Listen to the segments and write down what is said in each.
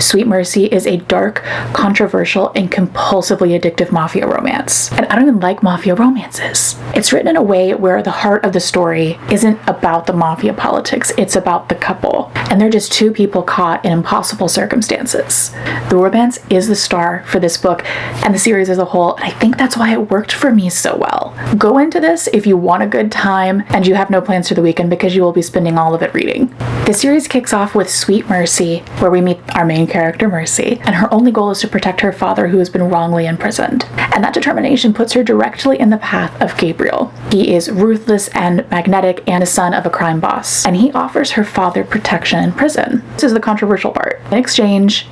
Sweet Mercy is a dark, controversial, and compulsively addictive mafia romance. And I don't even like mafia romances. It's written in a way where the heart of the story isn't about the mafia politics, it's about the couple. And they're just two people caught in impossible circumstances. The romance is the star for this book and the series as a whole, and I think that's why it worked for me so well. Go into this if you want a good time and you have no plans for the weekend, because you will be spending all of it reading. The series kicks off with Sweet Mercy, where we meet our main character, Mercy, and her only goal is to protect her father, who has been wrongly imprisoned. And that determination puts her directly in the path of Gabriel. He is ruthless and magnetic and a son of a crime boss, and he offers her father protection in prison. This is the controversial part. In exchange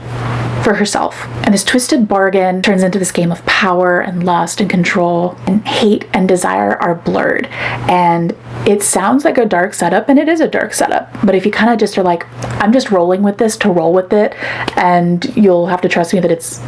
for herself. And this twisted bargain turns into this game of power and lust and control, and hate and desire are blurred. And it sounds like a dark setup, and it is a dark setup. But if you kind of just are like, I'm just rolling with this to roll with it, and you'll have to trust me that it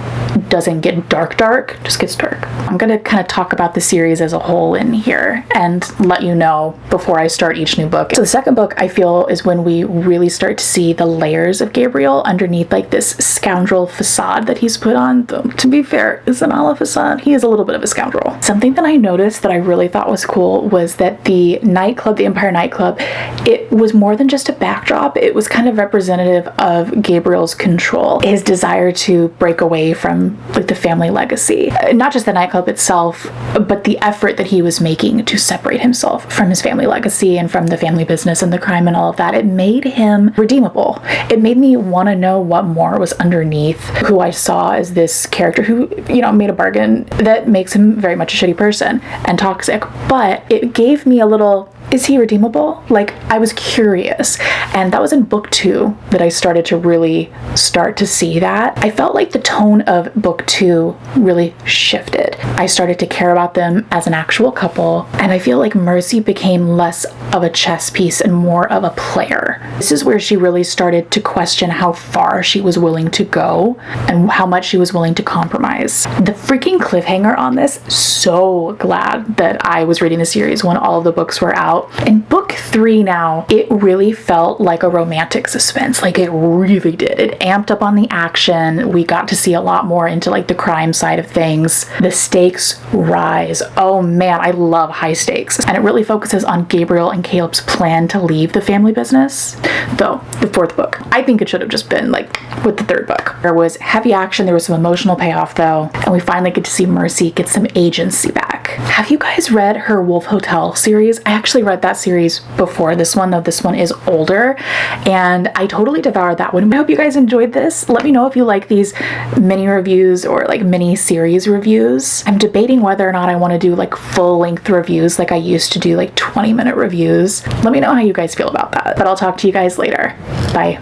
doesn't get dark, just gets dark. I'm gonna kind of talk about the series as a whole in here and let you know before I start each new book. So the second book, I feel, is when we really start to see the layers of Gabriel underneath like this scoundrel facade that he's put on. Though, to be fair, isn't all a facade? He is a little bit of a scoundrel. Something that I noticed that I really thought was cool was that the nightclub, the Empire nightclub, it was more than just a backdrop. It was kind of representative of Gabriel's control, his desire to break away from like the family legacy. Not just the nightclub itself, but the effort that he was making to separate himself from his family legacy and from the family business and the crime and all of that. It made him redeemable. It made me want to know what more was underneath who I saw as this character who, made a bargain that makes him very much a shitty person and toxic. But it gave me a little, is he redeemable? Like, I was curious. And that was in book 2 that I started to really start to see that. I felt like the tone of book 2 really shifted. I started to care about them as an actual couple, and I feel like Mercy became less of a chess piece and more of a player. This is where she really started to question how far she was willing to go and how much she was willing to compromise. The freaking cliffhanger on this, so glad that I was reading the series when all of the books were out. In book 3 now, it really felt like a romantic suspense. Like, it really did. It amped up on the action. We got to see a lot more into like the crime side of things. The stakes rise. Oh man, I love high stakes. And it really focuses on Gabriel and Caleb's plan to leave the family business. Though, the 4th book, I think it should have just been like with the 3rd book. There was heavy action, there was some emotional payoff though, and we finally get to see Mercy get some agency back. Have you guys read her Wolf Hotel series? I actually read that series before this one, though this one is older, and I totally devoured that one. I hope you guys enjoyed this. Let me know if you like these mini reviews or like mini series reviews. I'm debating whether or not I want to do like full length reviews like I used to do, like 20-minute reviews. Let me know how you guys feel about that, but I'll talk to you guys later. Bye.